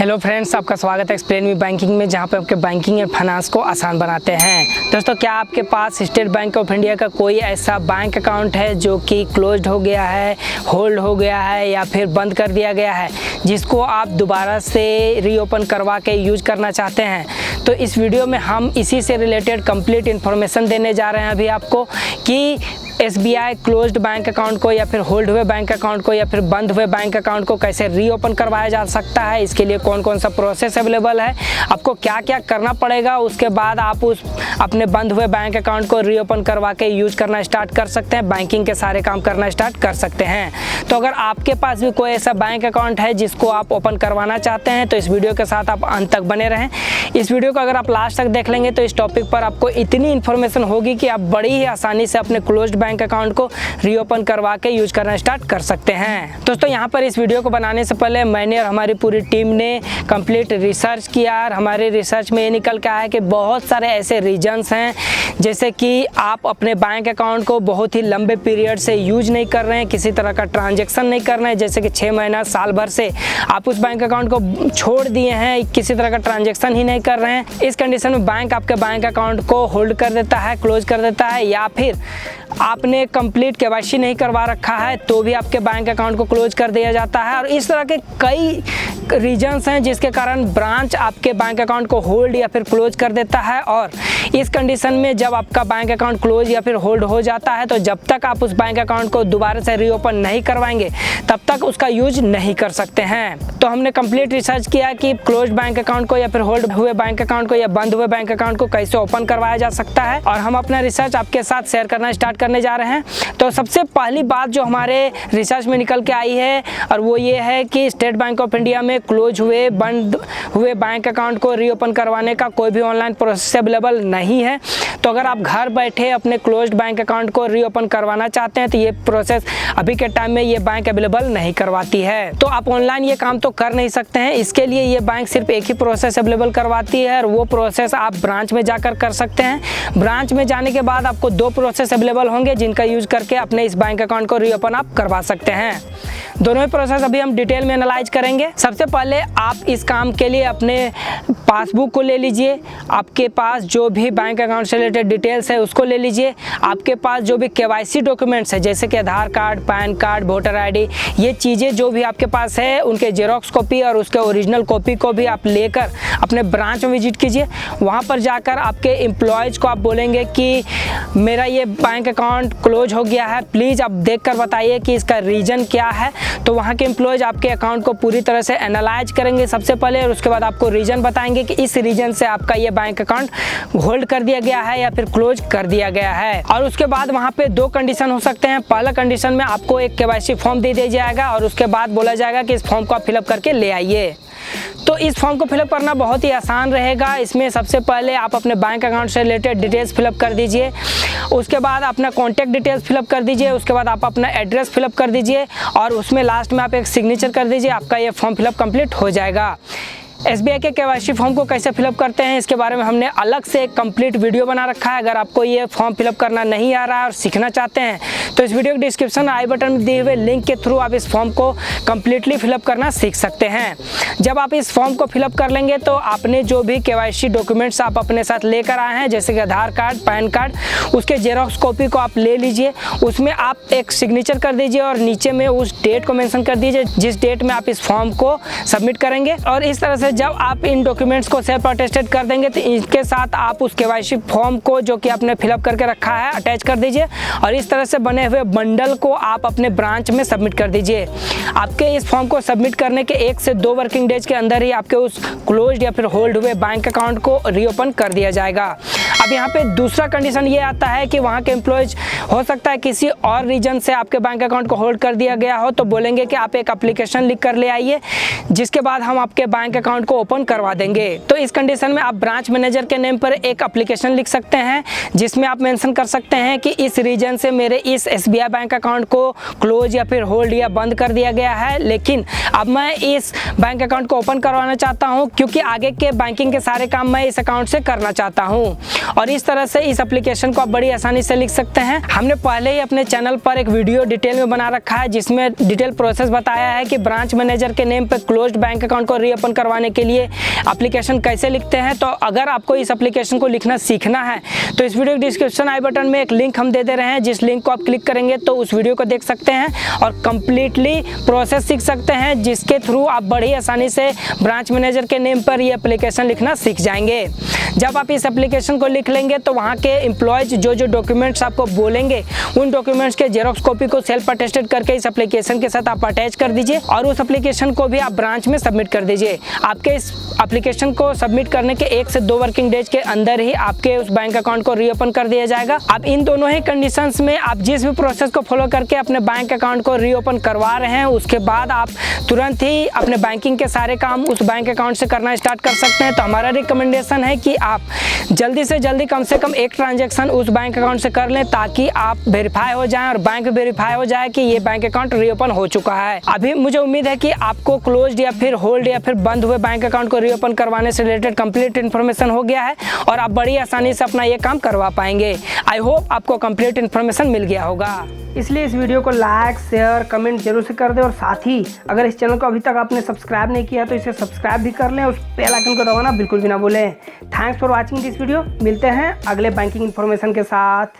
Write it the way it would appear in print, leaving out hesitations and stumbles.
Hello friends, आपका स्वागत है एक्सप्लेन मी बैंकिंग में, जहां पे आपके बैंकिंग एंड फाइनेंस को आसान बनाते हैं। दोस्तों, क्या आपके पास स्टेट बैंक ऑफ इंडिया का कोई ऐसा बैंक अकाउंट है जो कि क्लोज्ड हो गया है, होल्ड हो गया है या फिर बंद कर दिया गया है, जिसको आप दोबारा से रीओपन करवा के यूज करना चाहते हैं? तो इस वीडियो में हम इसी से रिलेटेड कंप्लीट इन्फॉर्मेशन देने जा रहे हैं अभी आपको कि SBI क्लोज्ड बैंक अकाउंट को या फिर होल्ड हुए बैंक अकाउंट को या फिर बंद हुए बैंक अकाउंट को कैसे रीओपन करवाया जा सकता है, इसके लिए कौन कौन सा प्रोसेस अवेलेबल है, आपको क्या क्या करना पड़ेगा, उसके बाद आप उस अपने बंद हुए बैंक अकाउंट को रीओपन करवा के यूज करना स्टार्ट कर सकते हैं, बैंकिंग के सारे काम करना स्टार्ट कर सकते हैं। तो अगर आपके पास भी कोई ऐसा बैंक अकाउंट है जिसको आप ओपन करवाना चाहते हैं तो इस वीडियो के साथ आप अंत तक बने रहें। इस वीडियो को अगर आप लास्ट तक देख लेंगे तो इस टॉपिक पर आपको इतनी इन्फॉर्मेशन होगी कि आप बड़ी ही आसानी से अपने क्लोज्ड बैंक अकाउंट को रीओपन करवा के यूज करना स्टार्ट कर सकते हैं। दोस्तों, यहाँ पर इस वीडियो को बनाने से पहले मैंने और हमारी पूरी टीम ने कंप्लीट रिसर्च किया और हमारे रिसर्च में ये निकल के आया कि बहुत सारे ऐसे रीजन्स हैं, जैसे कि आप अपने बैंक अकाउंट को बहुत ही लंबे पीरियड से यूज नहीं कर रहे हैं, किसी तरह का ट्रांजेक्शन नहीं कर रहे हैं, जैसे कि 6 महीना साल भर से आप उस बैंक अकाउंट को छोड़ दिए हैं, किसी तरह का ट्रांजेक्शन ही नहीं कर रहे हैं। इस कंडीशन में बैंक आपके बैंक अकाउंट को होल्ड कर देता है, क्लोज कर देता है, या फिर आपने कंप्लीट KYC नहीं करवा रखा है तो भी आपके बैंक अकाउंट को क्लोज कर दिया जाता है। और इस तरह के कई रीजन्स हैं जिसके कारण ब्रांच आपके बैंक अकाउंट को होल्ड या फिर क्लोज कर देता है। और इस कंडीशन में जब आपका बैंक अकाउंट क्लोज या फिर होल्ड हो जाता है तो जब तक आप उस बैंक अकाउंट को दोबारा से रीओपन नहीं करवाएंगे तब तक उसका यूज नहीं कर सकते हैं। तो हमने कंप्लीट रिसर्च किया कि क्लोज बैंक अकाउंट को या फिर होल्ड हुए बैंक अकाउंट को या बंद हुए बैंक अकाउंट को कैसे ओपन करवाया जा सकता है, और हम अपना रिसर्च आपके साथ शेयर करना स्टार्ट करने जा रहे हैं। तो सबसे पहली बात जो हमारे रिसर्च में निकल के आई है और वो ये है कि स्टेट बैंक ऑफ इंडिया में क्लोज हुए बंद हुए बैंक अकाउंट को रीओपन करवाने का कोई भी ऑनलाइन प्रोसेस अवेलेबल नहीं है। तो अगर आप घर बैठे अपने क्लोज्ड बैंक अकाउंट को रीओपन करवाना चाहते हैं तो ये प्रोसेस अभी के टाइम में ये बैंक अवेलेबल नहीं करवाती है। तो आप ऑनलाइन ये काम तो कर नहीं सकते हैं, इसके लिए ये बैंक सिर्फ एक ही प्रोसेस अवेलेबल करवाती है और वो प्रोसेस आप ब्रांच में जाकर कर सकते हैं। ब्रांच में जाने के बाद आपको 2 प्रोसेस अवेलेबल होंगे जिनका यूज करके अपने इस बैंक अकाउंट को रीओपन आप करवा सकते हैं। दोनों ही प्रोसेस अभी हम डिटेल में एनालाइज करेंगे। सबसे पहले आप इस काम के लिए अपने पासबुक को ले लीजिए, आपके पास जो भी बैंक अकाउंट से रिलेटेड डिटेल्स है उसको ले लीजिए, आपके पास जो भी KYC डॉक्यूमेंट्स है जैसे कि Aadhaar card, PAN card, voter ID, ये चीज़ें जो भी आपके पास है उनके जेरोक्स कॉपी और उसके ओरिजिनल कॉपी को भी आप लेकर अपने ब्रांच में विजिट कीजिए। वहाँ पर जाकर आपके एम्प्लॉयज़ को आप बोलेंगे कि मेरा ये बैंक अकाउंट क्लोज हो गया है, प्लीज़ आप देख कर बताइए कि इसका रीज़न क्या है। तो वहाँ के एम्प्लॉयज़ आपके अकाउंट को पूरी तरह से एनालाइज करेंगे सबसे पहले, और उसके बाद आपको रीज़न बताएंगे कि इस रीज़न से आपका ये बैंक अकाउंट होल्ड कर दिया गया है या फिर क्लोज कर दिया गया है। और उसके बाद वहाँ पे 2 कंडीशन हो सकते हैं। पहला कंडीशन में आपको एक KYC फॉर्म दे दिया जाएगा और उसके बाद बोला जाएगा कि इस फॉर्म को आप फिलअप करके ले आइए। तो इस फॉर्म को फिलअप करना बहुत ही आसान रहेगा। इसमें सबसे पहले आप अपने बैंक अकाउंट से रिलेटेड डिटेल्स फिलअप कर दीजिए, उसके बाद अपना कॉन्टैक्ट डिटेल्स फिलअप कर दीजिए, उसके बाद आप अपना एड्रेस फिलअप कर दीजिए और उसमें लास्ट में आप एक सिग्नेचर कर दीजिए, आपका ये फॉर्म फिलअप कंप्लीट हो जाएगा। SBI के KYC फॉर्म को कैसे फिलअप करते हैं इसके बारे में हमने अलग से एक कंप्लीट वीडियो बना रखा है। अगर आपको ये फॉर्म फिलअप करना नहीं आ रहा है और सीखना चाहते हैं तो इस वीडियो के डिस्क्रिप्शन आई बटन में दिए हुए लिंक के थ्रू आप इस फॉर्म को कंप्लीटली फिलअप करना सीख सकते हैं। जब आप इस फॉर्म को फिलअप कर लेंगे तो आपने जो भी KYC डॉक्यूमेंट्स आप अपने साथ लेकर आए हैं जैसे कि आधार कार्ड, पैन कार्ड, उसके जेरोक्स कॉपी को आप ले लीजिए, उसमें आप एक सिग्नेचर कर दीजिए और नीचे में उस डेट को मेंशन कर दीजिए जिस डेट में आप इस फॉर्म को सबमिट करेंगे। और इस तरह से जब आप इन डॉक्यूमेंट्स को सेल्फ अटेस्टेड कर देंगे तो इनके साथ आप उस KYC फॉर्म को जो कि आपने फिलअप करके रखा है अटैच कर दीजिए और इस तरह से बने हुए बंडल को आप अपने ब्रांच में सबमिट कर दीजिए। आपके इस फॉर्म को सबमिट करने के 1 से 2 वर्किंग डेज के अंदर ही आपके उस क्लोज्ड या फिर होल्ड हुए बैंक अकाउंट को रीओपन कर दिया जाएगा। अब यहाँ पे दूसरा कंडीशन ये आता है कि वहाँ के एम्प्लॉयज हो सकता है किसी और रीजन से आपके बैंक अकाउंट को होल्ड कर दिया गया हो, तो बोलेंगे कि आप एक एप्लीकेशन लिख कर ले आइए जिसके बाद हम आपके बैंक अकाउंट को ओपन करवा देंगे। तो इस कंडीशन में आप ब्रांच मैनेजर के नेम पर एक एप्लीकेशन लिख सकते हैं जिसमें आप मेंशन कर सकते हैं कि इस रीजन से मेरे इस SBI बैंक अकाउंट को क्लोज या फिर होल्ड या बंद कर दिया गया है, लेकिन अब मैं इस बैंक अकाउंट को ओपन करवाना चाहता हूं क्योंकि आगे के बैंकिंग के सारे काम मैं इस अकाउंट से करना चाहता हूं। और इस तरह से इस एप्लीकेशन को आप बड़ी आसानी से लिख सकते हैं। हमने पहले ही अपने चैनल पर एक वीडियो डिटेल में बना रखा है जिसमें डिटेल प्रोसेस बताया है कि ब्रांच मैनेजर के नेम पर क्लोज्ड बैंक अकाउंट को रीओपन करवाने के लिए एप्लीकेशन कैसे लिखते हैं। तो अगर आपको इस एप्लीकेशन को लिखना सीखना है तो इस वीडियो के डिस्क्रिप्शन आई बटन में एक लिंक हम दे रहे हैं, जिस लिंक को आप क्लिक करेंगे तो उस वीडियो को देख सकते हैं और कंप्लीटली प्रोसेस सीख सकते हैं, जिसके थ्रू आप बड़ी आसानी से ब्रांच मैनेजर के नेम पर ये एप्लीकेशन लिखना सीख जाएंगे। जब आप इस एप्लीकेशन को लिख लेंगे तो वहाँ के एम्प्लॉयज जो डॉक्यूमेंट्स आपको बोलेंगे उन डॉक्यूमेंट्स के जेरॉक्स कॉपी को सेल्फ अटेस्टेड करके इस एप्लीकेशन के साथ आप अटैच कर दीजिए और उस एप्लीकेशन को भी आप ब्रांच में सबमिट कर दीजिए। आपके इस एप्लीकेशन को सबमिट करने के 1 से 2 वर्किंग डेज के अंदर ही आपके उस बैंक अकाउंट को रीओपन कर दिया जाएगा। अब इन दोनों ही कंडीशंस में आप जिस भी प्रोसेस को फॉलो करके अपने बैंक अकाउंट को रीओपन करवा रहे हैं उसके बाद आप तुरंत ही अपने बैंकिंग के सारे काम उस बैंक अकाउंट से करना स्टार्ट कर सकते हैं। तो हमारा रिकमेंडेशन है कि आप जल्दी से जल्दी कम से कम एक ट्रांजैक्शन उस बैंक अकाउंट से कर लें ताकि आप वेरीफाई हो जाएं और बैंक वेरीफाई हो जाए कि ये बैंक अकाउंट रीओपन हो चुका है। अभी मुझे उम्मीद है कि आपको क्लोज्ड या फिर होल्ड या फिर बंद हुए बैंक अकाउंट को रीओपन करवाने से रिलेटेड कंप्लीट इन्फॉर्मेशन हो गया है और आप बड़ी आसानी से अपना ये काम करवा पाएंगे। आई होप आपको कंप्लीट इन्फॉर्मेशन मिल गया होगा। इसलिए इस वीडियो को लाइक शेयर कमेंट जरूर से कर दें और साथ ही अगर इस चैनल को अभी तक आपने सब्सक्राइब नहीं किया तो इसे सब्सक्राइब भी कर लें और बेल आइकन को दबाना बिल्कुल भी ना भूलें। Thanks for watching this video. मिलते हैं अगले बैंकिंग इन्फॉर्मेशन के साथ।